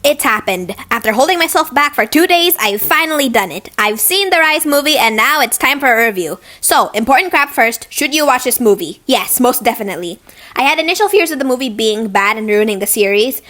It's happened. After holding myself back for 2 days, I've finally done it. I've seen the Rise movie and now it's time for a review. So, important crap first, should you watch this movie? Yes, most definitely. I had initial fears of the movie being bad and ruining the series.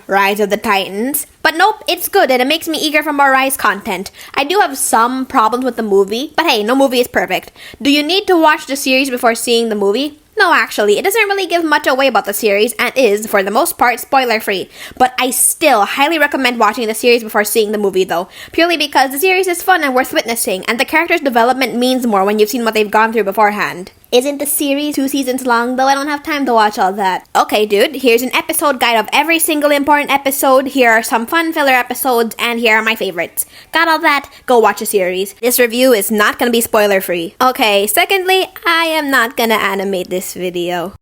Rise of the Titans. But nope, it's good and it makes me eager for more Rise content. I do have some problems with the movie, but hey, no movie is perfect. Do you need to watch the series before seeing the movie? No, actually, it doesn't really give much away about the series and is, for the most part, spoiler-free. But I still highly recommend watching the series before seeing the movie though, purely because the series is fun and worth witnessing, and the characters' development means more when you've seen what they've gone through beforehand. Isn't the series 2 seasons long though? I don't have time to watch all that. Okay dude, here's an episode guide of every single important episode, here are some fun filler episodes, and here are my favorites. Got all that? Go watch the series. This review is not gonna be spoiler free. Okay, secondly, I am not gonna animate this video.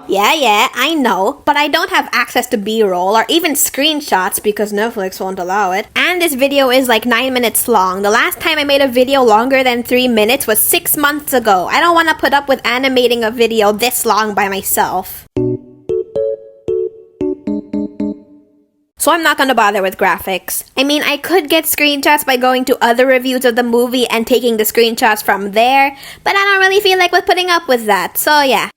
Yeah, I know, but I don't have access to B-roll or even screenshots because Netflix won't allow it. And this video is like 9 minutes long. The last time I made a video longer than 3 minutes was 6 months ago. I don't want to put up with animating a video this long by myself. So I'm not gonna bother with graphics. I mean, I could get screenshots by going to other reviews of the movie and taking the screenshots from there, but I don't really feel like putting up with that, so yeah.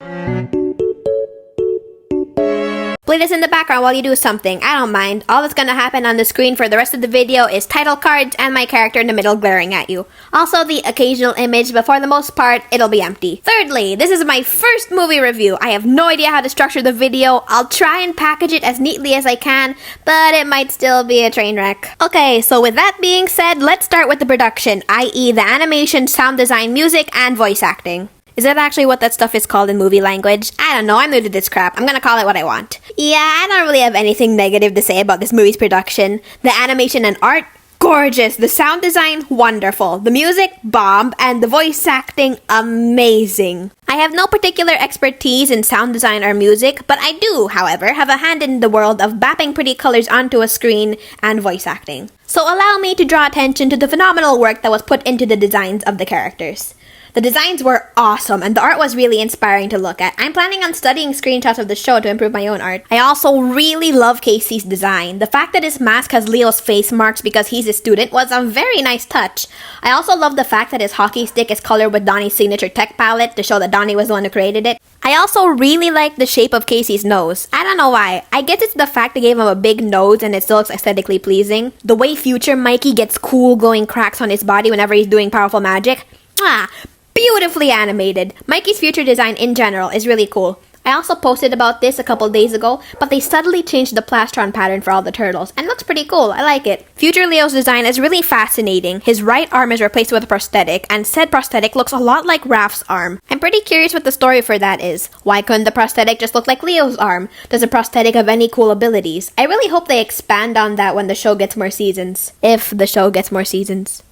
Play this in the background while you do something. I don't mind. All that's gonna happen on the screen for the rest of the video is title cards and my character in the middle glaring at you. Also the occasional image, but for the most part, it'll be empty. Thirdly, this is my first movie review. I have no idea how to structure the video. I'll try and package it as neatly as I can, but it might still be a train wreck. Okay, so with that being said, let's start with the production, i.e. the animation, sound design, music, and voice acting. Is that actually what that stuff is called in movie language? I don't know, I'm new to this crap. I'm gonna call it what I want. Yeah, I don't really have anything negative to say about this movie's production. The animation and art, gorgeous. The sound design, wonderful. The music, bomb. And the voice acting, amazing. I have no particular expertise in sound design or music, but I do, however, have a hand in the world of bapping pretty colors onto a screen and voice acting. So allow me to draw attention to the phenomenal work that was put into the designs of the characters. The designs were awesome, and the art was really inspiring to look at. I'm planning on studying screenshots of the show to improve my own art. I also really love Casey's design. The fact that his mask has Leo's face marks because he's a student was a very nice touch. I also love the fact that his hockey stick is colored with Donnie's signature tech palette to show that Donnie was the one who created it. I also really like the shape of Casey's nose. I don't know why. I guess it's the fact they gave him a big nose and it still looks aesthetically pleasing. The way Future Mikey gets cool glowing cracks on his body whenever he's doing powerful magic. Beautifully animated. Mikey's future design in general is really cool. I also posted about this a couple days ago, but they subtly changed the plastron pattern for all the turtles, and looks pretty cool. I like it. Future Leo's design is really fascinating. His right arm is replaced with a prosthetic, and said prosthetic looks a lot like Raph's arm. I'm pretty curious what the story for that is. Why couldn't the prosthetic just look like Leo's arm? Does the prosthetic have any cool abilities? I really hope they expand on that when the show gets more seasons. If the show gets more seasons.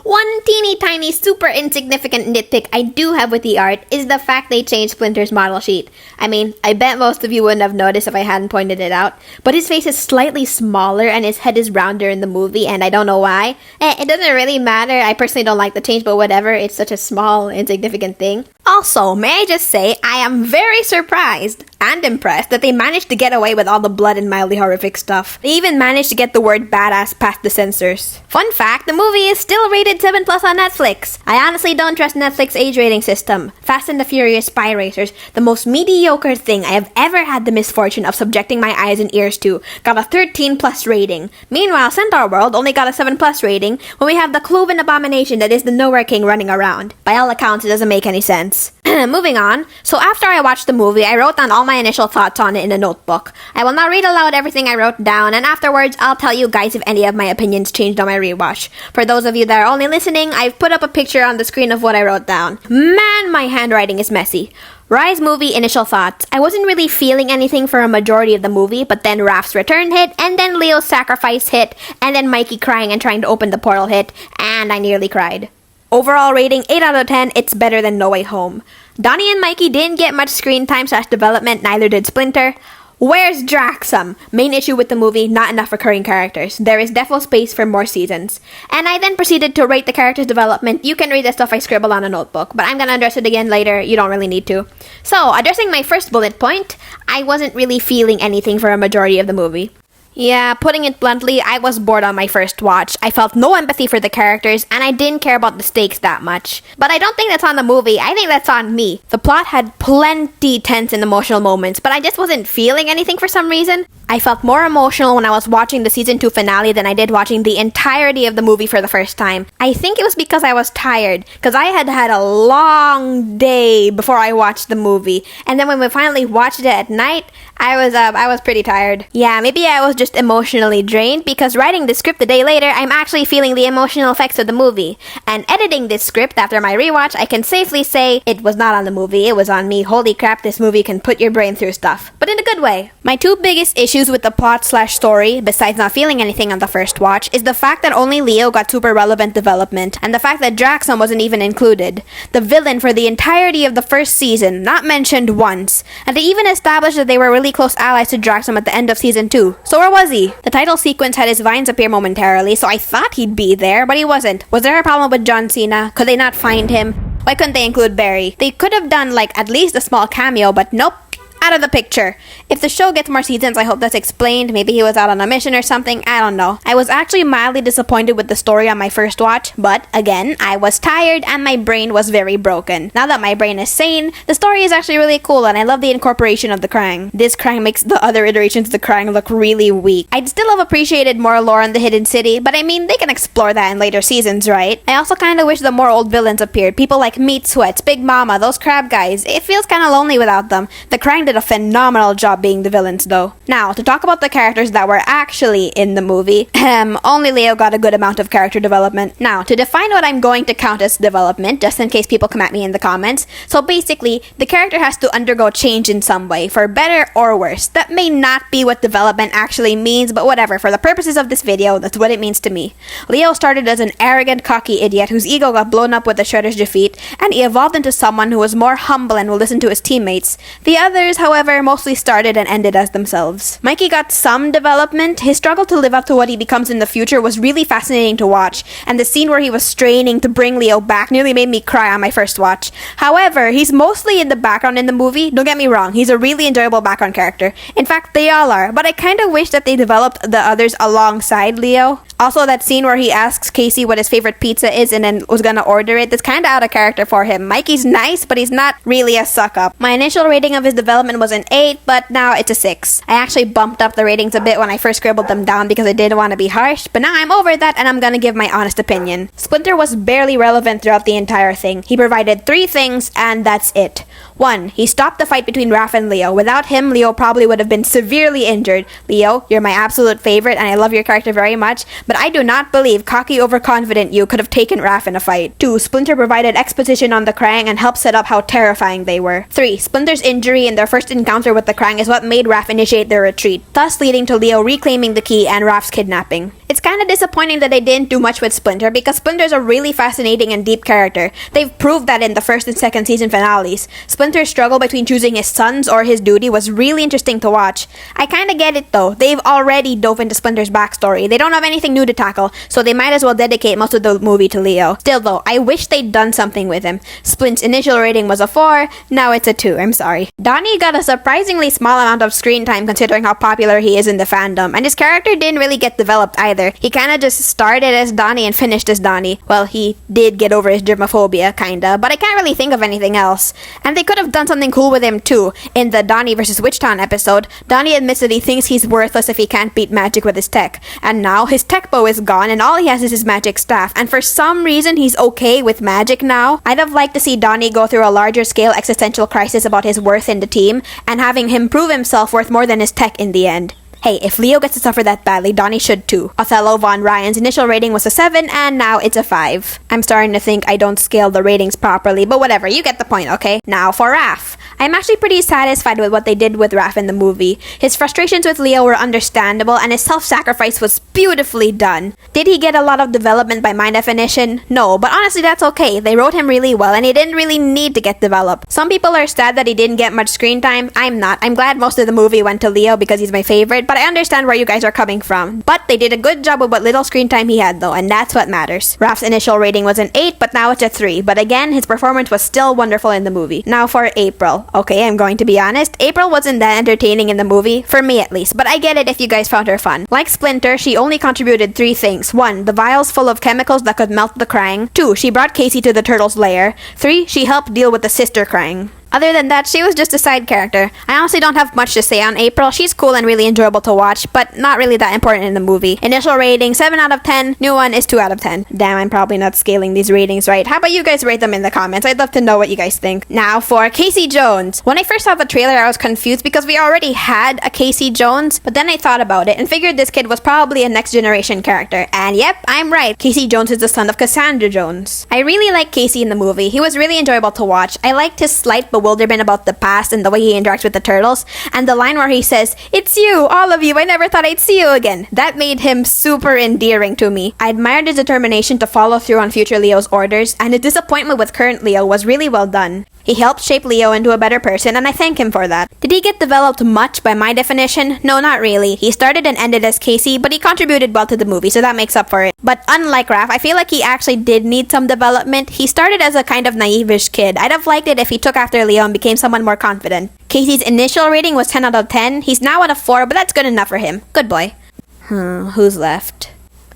One teeny tiny super insignificant nitpick I do have with the art is the fact they changed Splinter's model sheet. I mean, I bet most of you wouldn't have noticed if I hadn't pointed it out, but his face is slightly smaller and his head is rounder in the movie, and I don't know why. It doesn't really matter. I personally don't like the change, but whatever, it's such a small, insignificant thing. Also, may I just say, I am very surprised and impressed that they managed to get away with all the blood and mildly horrific stuff. They even managed to get the word badass past the censors. Fun fact, the movie is still rated 7+ on Netflix. I honestly don't trust Netflix age rating system. Fast and the Furious Spy Racers, the most mediocre thing I have ever had the misfortune of subjecting my eyes and ears to, got a 13+ rating. Meanwhile, Centaur World only got a 7+ rating when we have the cloven abomination that is the Nowhere King running around. By all accounts, it doesn't make any sense. Moving on. So after I watched the movie, I wrote down all my initial thoughts on it in a notebook. I will not read aloud everything I wrote down, and afterwards, I'll tell you guys if any of my opinions changed on my rewatch. For those of you that are only listening, I've put up a picture on the screen of what I wrote down. Man, my handwriting is messy. Rise movie initial thoughts. I wasn't really feeling anything for a majority of the movie, but then Raph's return hit, and then Leo's sacrifice hit, and then Mikey crying and trying to open the portal hit, and I nearly cried. Overall rating 8 out of 10, it's better than No Way Home. Donnie and Mikey didn't get much screen time / development, neither did Splinter. Where's Draxum? Main issue with the movie, not enough recurring characters. There is defo space for more seasons. And I then proceeded to rate the character's development. You can read the stuff I scribbled on a notebook, but I'm gonna address it again later. You don't really need to. So, addressing my first bullet point, I wasn't really feeling anything for a majority of the movie. Yeah, putting it bluntly, I was bored on my first watch. I felt no empathy for the characters, and I didn't care about the stakes that much. But I don't think that's on the movie, I think that's on me. The plot had plenty tense and emotional moments, but I just wasn't feeling anything for some reason. I felt more emotional when I was watching the season 2 finale than I did watching the entirety of the movie for the first time. I think it was because I was tired, because I had had a long day before I watched the movie. And then when we finally watched it at night, I was pretty tired. Yeah, maybe I was just emotionally drained, because writing the script a day later, I'm actually feeling the emotional effects of the movie. And editing this script after my rewatch, I can safely say it was not on the movie, it was on me. Holy crap, this movie can put your brain through stuff. But in a good way. My two biggest issues with the plot/story, besides not feeling anything on the first watch, is the fact that only Leo got super relevant development, and the fact that Draxum wasn't even included. The villain for the entirety of the first season, not mentioned once. And they even established that they were really close allies to Draxum at the end of season 2. So where was he? The title sequence had his vines appear momentarily, so I thought he'd be there, but he wasn't. Was there a problem with John Cena? Could they not find him? Why couldn't they include Barry? They could have done at least a small cameo, but nope. Out of the picture. If the show gets more seasons, I hope that's explained. Maybe he was out on a mission or something. I don't know. I was actually mildly disappointed with the story on my first watch, but again, I was tired and my brain was very broken. Now that my brain is sane, the story is actually really cool and I love the incorporation of the Krang. This Krang makes the other iterations of the Krang look really weak. I'd still have appreciated more lore on the Hidden City, but I mean, they can explore that in later seasons, right? I also kinda wish the more old villains appeared. People like Meat Sweats, Big Mama, those crab guys. It feels kinda lonely without them. The Krang did a phenomenal job being the villains though. Now, to talk about the characters that were actually in the movie, only Leo got a good amount of character development. Now, to define what I'm going to count as development, just in case people come at me in the comments, so basically, the character has to undergo change in some way, for better or worse. That may not be what development actually means, but whatever, for the purposes of this video, that's what it means to me. Leo started as an arrogant, cocky idiot whose ego got blown up with the Shredder's defeat, and he evolved into someone who was more humble and will listen to his teammates. The others, however, mostly started and ended as themselves. Mikey got some development. His struggle to live up to what he becomes in the future was really fascinating to watch, and the scene where he was straining to bring Leo back nearly made me cry on my first watch. However, he's mostly in the background in the movie. Don't get me wrong, he's a really enjoyable background character. In fact, they all are, but I kinda wish that they developed the others alongside Leo. Also, that scene where he asks Casey what his favorite pizza is and then was gonna order it, that's kinda out of character for him. Mikey's nice, but he's not really a suck-up. My initial rating of his development was an 8, but now it's a 6. I actually bumped up the ratings a bit when I first scribbled them down because I didn't want to be harsh, but now I'm over that and I'm gonna give my honest opinion. Splinter was barely relevant throughout the entire thing. He provided 3 things, and that's it. 1. He stopped the fight between Raph and Leo. Without him, Leo probably would have been severely injured. Leo, you're my absolute favorite and I love your character very much, but I do not believe cocky, overconfident you could have taken Raph in a fight. 2. Splinter provided exposition on the Krang and helped set up how terrifying they were. 3. Splinter's injury in their first encounter with the Krang is what made Raph initiate their retreat, thus leading to Leo reclaiming the key and Raph's kidnapping. It's kinda disappointing that they didn't do much with Splinter because Splinter's a really fascinating and deep character. They've proved that in the first and second season finales. Splinter's struggle between choosing his sons or his duty was really interesting to watch. I kinda get it though. They've already dove into Splinter's backstory. They don't have anything new to tackle, so they might as well dedicate most of the movie to Leo. Still though, I wish they'd done something with him. Splint's initial rating was a 4, now it's a 2, I'm sorry. Donnie got a surprisingly small amount of screen time considering how popular he is in the fandom, and his character didn't really get developed either. He kinda just started as Donnie and finished as Donnie. Well, he did get over his germophobia, kinda, but I can't really think of anything else. And they could have done something cool with him too. In the Donnie vs. Witchtown episode, Donnie admits that he thinks he's worthless if he can't beat magic with his tech. And now his tech bow is gone and all he has is his magic staff, and for some reason he's okay with magic now. I'd have liked to see Donnie go through a larger scale existential crisis about his worth in the team, and having him prove himself worth more than his tech in the end. Hey, if Leo gets to suffer that badly, Donnie should too. Othello Von Ryan's initial rating was a 7, and now it's a 5. I'm starting to think I don't scale the ratings properly, but whatever, you get the point, okay? Now for Raph. I'm actually pretty satisfied with what they did with Raph in the movie. His frustrations with Leo were understandable, and his self-sacrifice was beautifully done. Did he get a lot of development by my definition? No, but honestly that's okay. They wrote him really well, and he didn't really need to get developed. Some people are sad that he didn't get much screen time. I'm not. I'm glad most of the movie went to Leo because he's my favorite, but I understand where you guys are coming from. But they did a good job with what little screen time he had though, and that's what matters. Raph's initial rating was an 8, but now it's a 3. But again, his performance was still wonderful in the movie. Now for April. Okay, I'm going to be honest. April wasn't that entertaining in the movie, for me at least, but I get it if you guys found her fun. Like Splinter, she only contributed 3 things. 1, the vials full of chemicals that could melt the Krang. 2, she brought Casey to the turtle's lair. 3, she helped deal with the sister Krang. Other than that, she was just a side character. I honestly don't have much to say on April. She's cool and really enjoyable to watch, but not really that important in the movie. Initial rating, 7 out of 10. New one is 2 out of 10. Damn, I'm probably not scaling these ratings right. How about you guys rate them in the comments? I'd love to know what you guys think. Now for Casey Jones. When I first saw the trailer, I was confused because we already had a Casey Jones, but then I thought about it and figured this kid was probably a next generation character. And yep, I'm right. Casey Jones is the son of Cassandra Jones. I really like Casey in the movie. He was really enjoyable to watch. I liked his slight bewilderment about the past and the way he interacts with the turtles, and the line where he says, "It's you, all of you, I never thought I'd see you again." That made him super endearing to me. I admired his determination to follow through on future Leo's orders, and his disappointment with current Leo was really well done. He helped shape Leo into a better person, and I thank him for that. Did he get developed much by my definition? No, not really. He started and ended as Casey, but he contributed well to the movie, so that makes up for it. But unlike Raph, I feel like he actually did need some development. He started as a kind of naive-ish kid. I'd have liked it if he took after Leo and became someone more confident. Casey's initial rating was 10 out of 10. He's now at a 4, but that's good enough for him. Good boy. Who's left?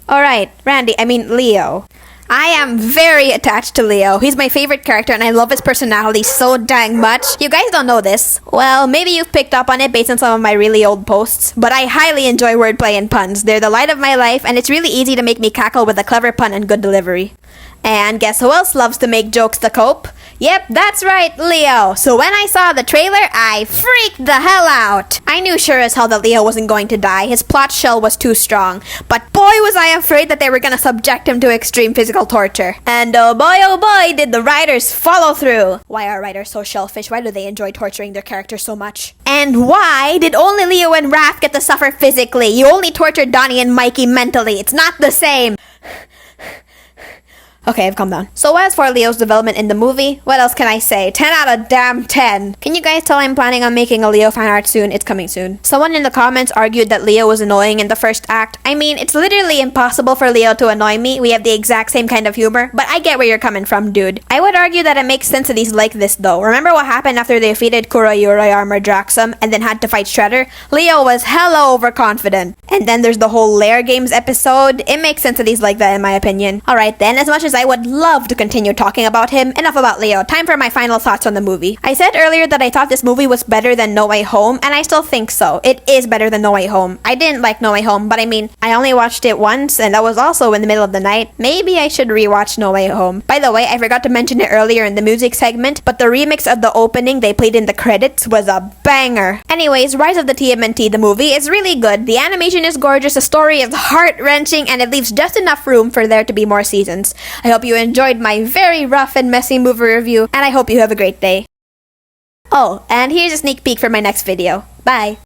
Alright, Leo. I am very attached to Leo. He's my favorite character and I love his personality so dang much. You guys don't know this. Well, maybe you've picked up on it based on some of my really old posts, but I highly enjoy wordplay and puns. They're the light of my life and it's really easy to make me cackle with a clever pun and good delivery. And guess who else loves to make jokes to cope? Yep, that's right, Leo. So when I saw the trailer, I freaked the hell out. I knew sure as hell that Leo wasn't going to die. His plot shell was too strong. But boy was I afraid that they were gonna subject him to extreme physical torture. And oh boy, did the writers follow through. Why are writers so shellfish? Why do they enjoy torturing their characters so much? And why did only Leo and Raph get to suffer physically? You only tortured Donnie and Mikey mentally. It's not the same. Okay, I've calmed down. So as for Leo's development in the movie, what else can I say? 10 out of damn 10. Can you guys tell I'm planning on making a Leo fan art soon? It's coming soon. Someone in the comments argued that Leo was annoying in the first act. I mean, it's literally impossible for Leo to annoy me. We have the exact same kind of humor, but I get where you're coming from, dude. I would argue that it makes sense that he's like this though. Remember what happened after they defeated Kuroyuri Armor Draxum and then had to fight Shredder? Leo was hella overconfident. And then there's the whole Lair Games episode. It makes sense that he's like that in my opinion. Alright then, as much as I would love to continue talking about him, enough about Leo. Time for my final thoughts on the movie. I said earlier that I thought this movie was better than No Way Home, and I still think so. It is better than No Way Home. I didn't like No Way Home, but I mean, I only watched it once, and that was also in the middle of the night. Maybe I should rewatch No Way Home. By the way, I forgot to mention it earlier in the music segment, but the remix of the opening they played in the credits was a banger. Anyways, Rise of the TMNT, the movie, is really good. The animation is gorgeous, the story is heart-wrenching, and it leaves just enough room for there to be more seasons. I hope you enjoyed my very rough and messy movie review, and I hope you have a great day. Oh, and here's a sneak peek for my next video. Bye!